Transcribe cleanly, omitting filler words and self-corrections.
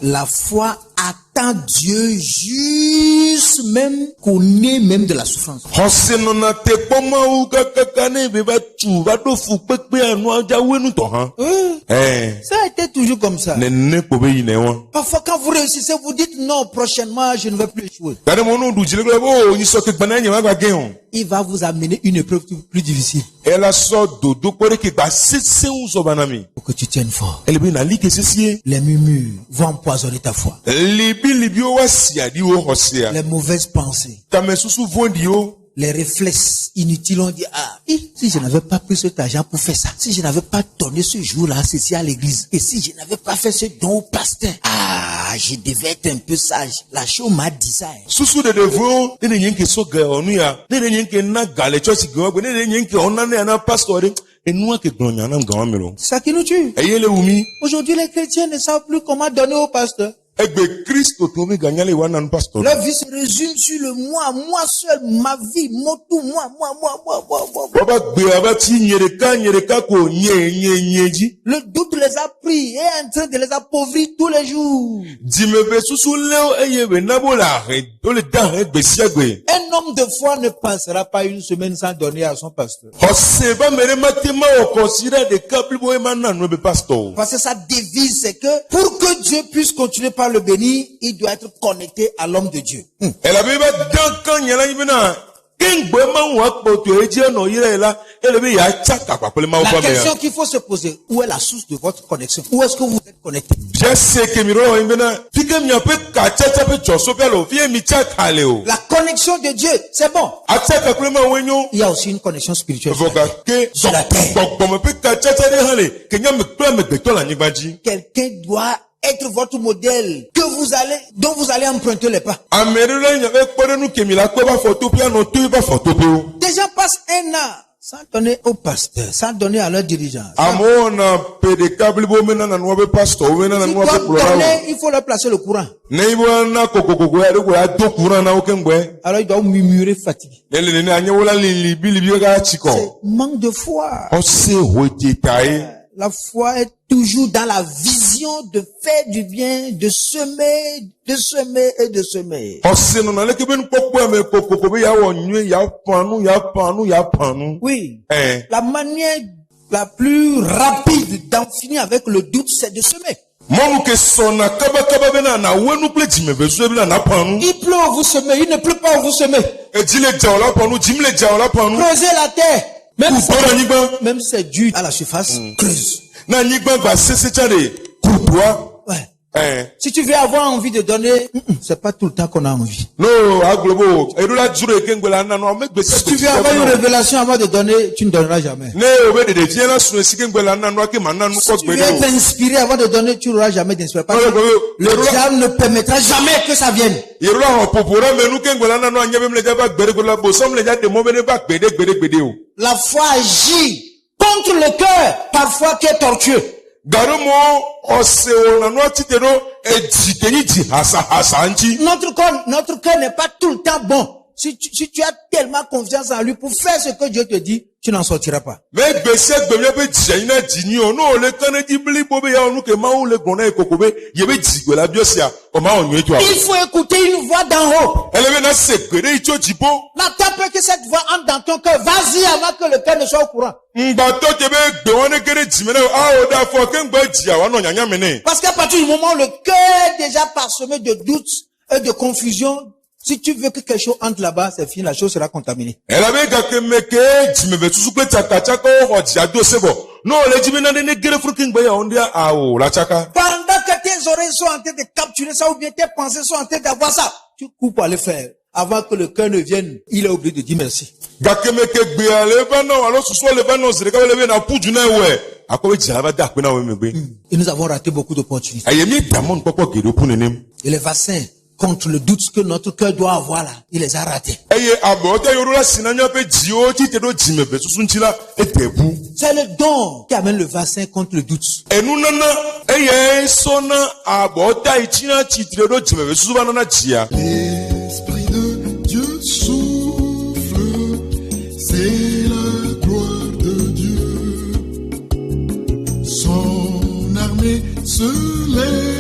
La foi attend Dieu juste même qu'on ait même de la souffrance. Ça a été toujours comme ça. Parfois quand vous réussissez, vous dites non, prochainement je ne vais plus échouer. Il va vous amener une épreuve plus difficile. Pour que tu tiennes fort. Les murmures vont empoisonner ta foi. Les mauvaises pensées. Les réflexes inutiles ont dit, si je n'avais pas pris cet argent pour faire ça, si je n'avais pas donné ce jour-là, ceci à l'église, et si je n'avais pas fait ce don au pasteur, je devais être un peu sage. La chose m'a dit ça. C'est ça qui nous tue. Aujourd'hui, les chrétiens ne savent plus comment donner au pasteur. Leur vie se résume sur le moi seul, ma vie, mon tout, moi. Le doute les a pris et est en train de les appauvrir tous les jours. Un homme de foi ne passera pas une semaine sans donner à son pasteur. Parce que sa devise, c'est que pour que Dieu puisse continuer par le bénir, il doit être connecté à l'homme de Dieu. La question qu'il faut se poser, où est la source de votre connexion? Où est-ce que vous êtes connecté? La connexion de Dieu, c'est bon. Il y a aussi une connexion spirituelle sur la terre. Quelqu'un doit être votre modèle dont vous allez emprunter les pas. Des gens passent un an sans donner au pasteur, sans donner à leur dirigeant. Il faut leur placer le courant. Alors il doit murmurer fatigué. C'est manque de foi. La foi est toujours dans la vision de faire du bien, de semer et de semer. Oui. La manière la plus rapide d'en finir avec le doute, c'est de semer. Il pleut, vous semez. Il ne pleut pas, vous semez. Creusez la terre. Même si c'est dur à la surface, creuse. Ouais. Si tu veux avoir envie de donner, c'est pas tout le temps qu'on a envie. Si tu veux avoir une révélation avant de donner, tu ne donneras jamais. Si tu veux être inspiré avant de donner, tu n'auras jamais d'inspiration. Le diable ne permettra jamais que ça vienne. La foi agit contre le cœur, parfois qui est tortueux. Notre cœur n'est pas tout le temps bon. Si tu as tellement confiance en lui pour faire ce que Dieu te dit, tu n'en sortiras pas. Il faut écouter une voix d'en haut. N'attends pas que cette voix entre dans ton cœur. Vas-y avant que le cœur ne soit au courant. Parce qu'à partir du moment où le cœur est déjà parsemé de doutes et de confusion, si tu veux que quelque chose entre là-bas, c'est fini, la chose sera contaminée. Pendant que tes oreilles sont en train de capturer ça ou bien tes pensées sont en train d'avoir ça, tu coupes à le faire. Avant que le cœur ne vienne, il est obligé de dire merci. Et nous avons raté beaucoup d'opportunités. Et les vaccins contre le doute que notre cœur doit avoir là, il les a ratés. C'est le don qui amène le vaccin contre le doute. L'Esprit de Dieu souffle, c'est la gloire de Dieu. Son armée se lève.